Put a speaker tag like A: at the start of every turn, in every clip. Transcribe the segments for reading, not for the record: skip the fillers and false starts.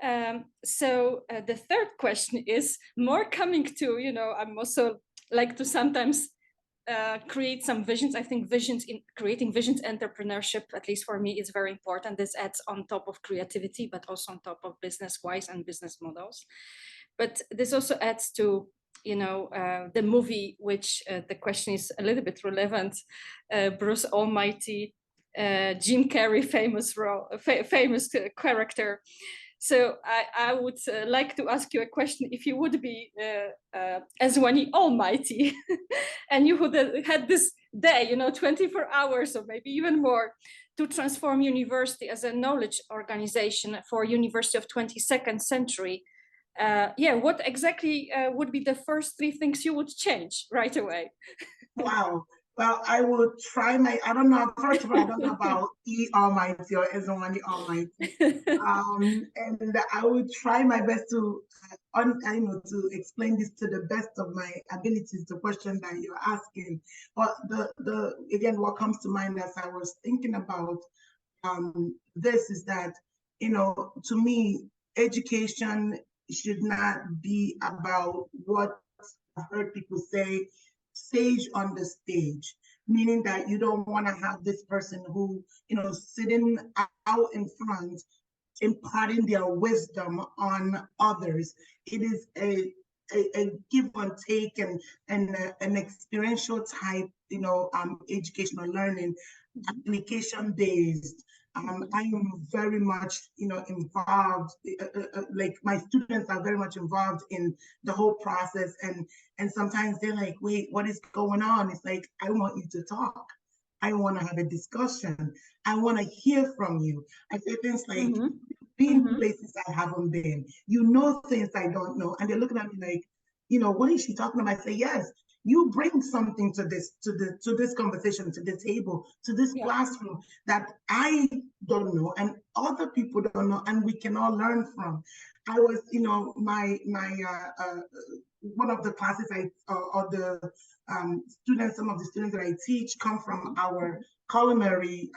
A: The third question is more coming to, I'm also like to sometimes create some visions. I think creating visions entrepreneurship, at least for me, is very important. This adds on top of creativity, but also on top of business wise and business models. But this also adds to, the movie, which the question is a little bit relevant, Bruce Almighty, Jim Carrey, famous character. So I would like to ask you a question. If you would be Ezenwayi Almighty and you would have had this day, 24 hours or maybe even more, to transform university as a knowledge organization for University of 22nd century, what exactly would be the first three things you would change right away?
B: Wow. Well, I would try I don't know, first of all, I don't know about E Almighty or Ezenwayi Almighty. And I would try my best to, to explain this to the best of my abilities, the question that you're asking. But again, what comes to mind as I was thinking about this is that, to me, education should not be about what I've heard people say, sage on the stage, meaning that you don't want to have this person who, sitting out in front, imparting their wisdom on others. It is a give and take and an experiential type, educational learning, application based. I am very much, involved. Like my students are very much involved in the whole process, and sometimes they're like, "Wait, what is going on?" It's like, I want you to talk. I want to have a discussion. I want to hear from you. I say things like, "Been places I haven't been. You know things I don't know," and they're looking at me like, "What is she talking about?" I say, "Yes." You bring something to this conversation, to the table, to this classroom that I don't know and other people don't know, and we can all learn from. I was, my one of the classes or the students, some of the students that I teach come from our culinary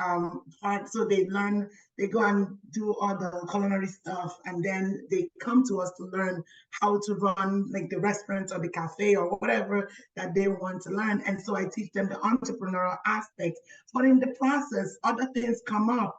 B: part, so they go and do all the culinary stuff, and then they come to us to learn how to run like the restaurant or the cafe or whatever that they want to learn. And so I teach them the entrepreneurial aspect, but in the process, other things come up.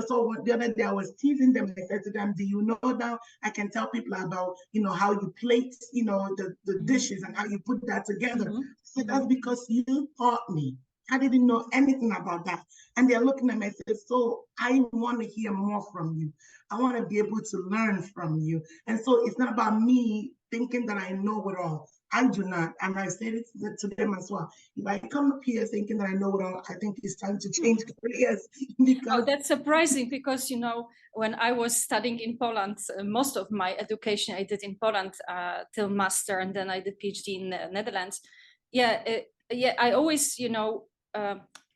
B: So the other day I was teasing them. I said to them, "Do you know now I can tell people about, how you plate, the dishes and how you put that together?" So that's because you taught me. I didn't know anything about that. And they're looking at me and say, "So I want to hear more from you. I want to be able to learn from you." And so it's not about me thinking that I know it all. I do not. And I said it to them as well. If I come up here thinking that I know it all, I think it's time to change careers. Because
A: that's surprising, because, when I was studying in Poland, most of my education I did in Poland till master, and then I did PhD in the Netherlands. I always,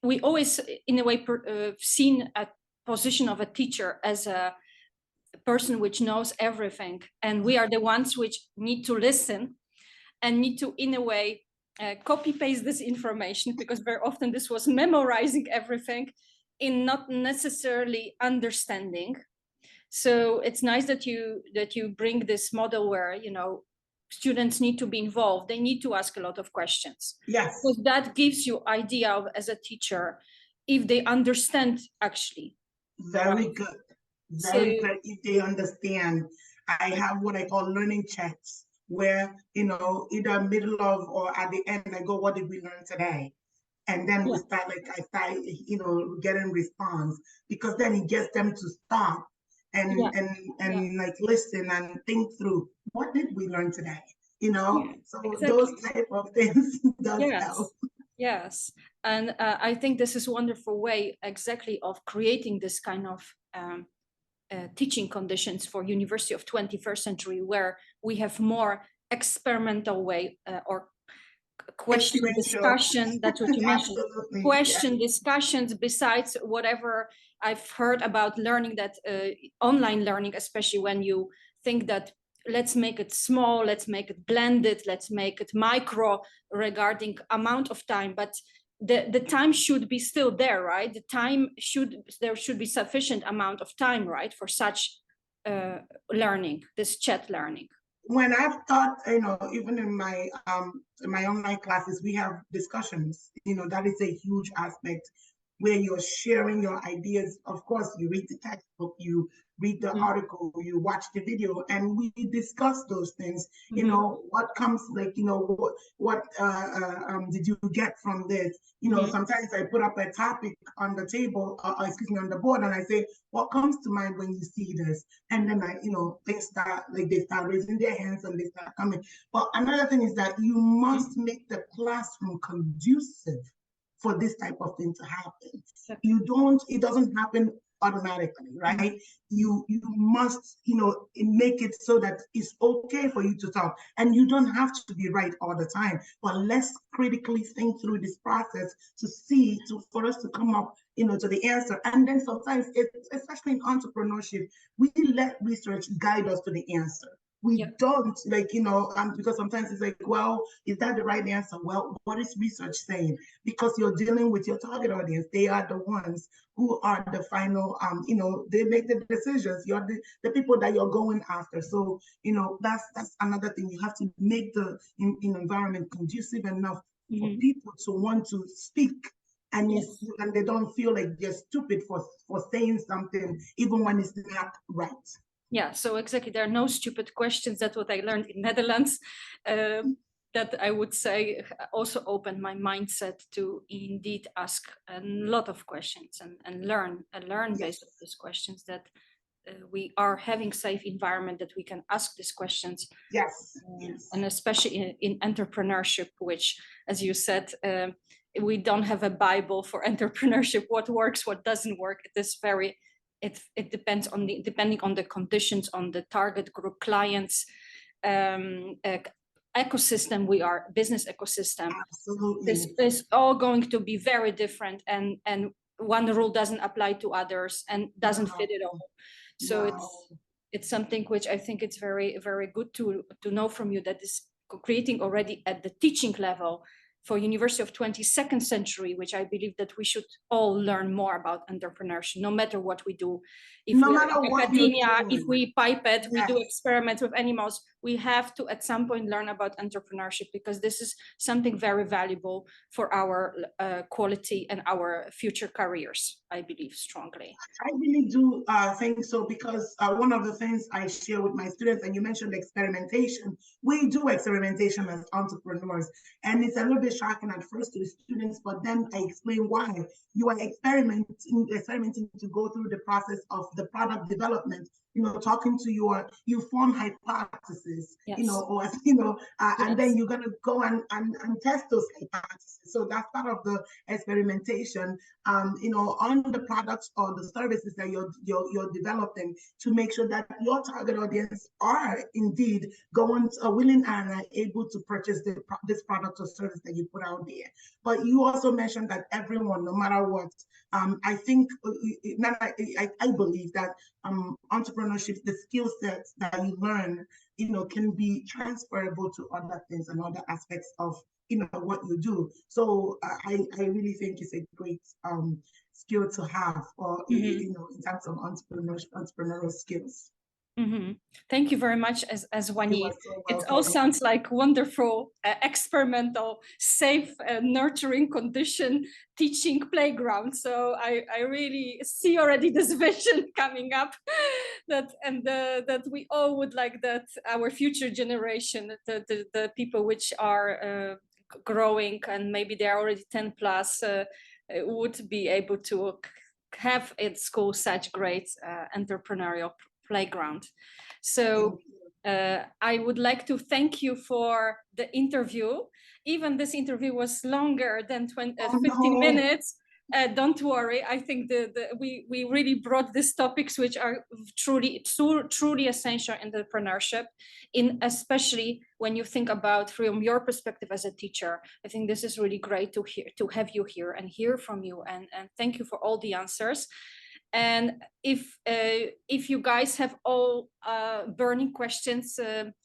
A: we always, in a way, seen a position of a teacher as a person which knows everything, and we are the ones which need to listen and need to, in a way, copy paste this information, because very often this was memorizing everything in not necessarily understanding. So it's nice that you bring this model where, students need to be involved. They need to ask a lot of questions.
B: Yes.
A: Because that gives you idea of, as a teacher, if they understand actually.
B: Very good. Very good. If they understand. I have what I call learning checks, where, either middle of or at the end, I go, "What did we learn today?" And then I start, getting response, because then it gets them to stop and like listen and think through, what did we learn today? So exactly. Those type of things does help.
A: Yes, and I think this is a wonderful way exactly of creating this kind of teaching conditions for University of 21st century, where we have more experimental way or question discussion. That's what you mentioned. Question discussions, besides whatever I've heard about learning, that online learning, especially when you think that let's make it small, let's make it blended, let's make it micro regarding amount of time, but the time should be still there, right? There should be sufficient amount of time, right, for such learning, this chat learning?
B: When I've taught, even in my online classes, we have discussions. That is a huge aspect where you're sharing your ideas. Of course, you read the textbook, you read the article, you watch the video, and we discuss those things. What comes, like, what did you get from this? Sometimes I put up a topic on the table, on the board, and I say, what comes to mind when you see this? And then they start raising their hands and they start coming. But another thing is that you must make the classroom conducive for this type of thing to happen. It doesn't happen automatically, right? You must, make it so that it's okay for you to talk. And you don't have to be right all the time, but let's critically think through this process for us to come up, to the answer. And then sometimes, especially in entrepreneurship, we let research guide us to the answer. We don't, because sometimes it's like, well, is that the right answer? Well, what is research saying? Because you're dealing with your target audience. They are the ones who are the final, they make the decisions. You're the people that you're going after. So, that's another thing. You have to make the environment conducive enough for people to want to speak. And, and they don't feel like they're stupid for saying something, even when it's not right.
A: Yeah, so exactly, there are no stupid questions. That's what I learned in Netherlands. That I would say also opened my mindset to indeed ask a lot of questions and learn based on these questions, that we are having safe environment that we can ask these questions.
B: Yes.
A: And especially in entrepreneurship, which, as you said, we don't have a Bible for entrepreneurship, what works, what doesn't work. It is very, it depends on depending on the conditions, on the target group, clients, ecosystem, business ecosystem.
B: Absolutely.
A: This is all going to be very different, and one rule doesn't apply to others and doesn't fit it all. So it's something which I think it's very, very good to know from you, that is creating already at the teaching level for University of 22nd Century, which I believe that we should all learn more about entrepreneurship, no matter what we do. If
B: no
A: we
B: matter
A: are
B: what
A: academia, if we pipette, we do experiments with animals, we have to at some point learn about entrepreneurship, because this is something very valuable for our quality and our future careers, I believe strongly.
B: I really do think so, because one of the things I share with my students, and you mentioned experimentation, we do experimentation as entrepreneurs, and it's a little bit shocking at first to the students, but then I explain why. You are experimenting to go through the process of the product development, talking to you form hypotheses, and then you're going to go and test those hypotheses. So that's part of the experimentation, on the products or the services that you're developing, to make sure that your target audience are indeed willing and able to purchase this product or service that you put out there. But you also mentioned that everyone, no matter what, I think, I believe that entrepreneurship, the skill sets that you learn, can be transferable to other things and other aspects of what you do. So I really think it's a great skill to have, or in terms of entrepreneurial skills.
A: Thank you very much, Ezenwayi. It all sounds like wonderful, experimental, safe, nurturing condition teaching playground. So I really see already this vision coming up, that we all would like, that our future generation, the people which are growing, and maybe they're already 10 plus, would be able to have at school such great entrepreneurial playground. So I would like to thank you for the interview. Even this interview was longer than 15 minutes. Don't worry. I think we really brought these topics, which are truly essential in entrepreneurship, especially when you think about from your perspective as a teacher. I think this is really great to have you here and hear from you. And thank you for all the answers. And if you guys have all burning questions,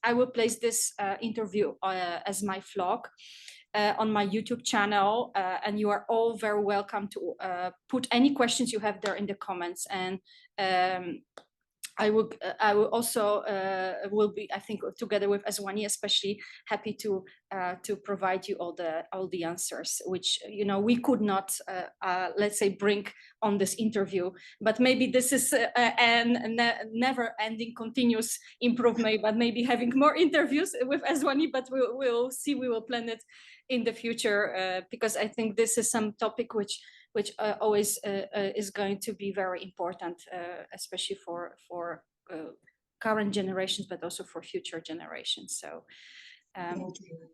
A: I will place this interview as my vlog on my YouTube channel, and you are all very welcome to put any questions you have there in the comments, and I will also will be, I think, together with Ezenwayi, especially happy to provide you all the answers, which we could not let's say bring on this interview. But maybe this is an never-ending, continuous improvement. But maybe having more interviews with Ezenwayi. But we'll see. We will plan it in the future because I think this is some topic which always is going to be very important, especially for current generations, but also for future generations. So
B: thank you.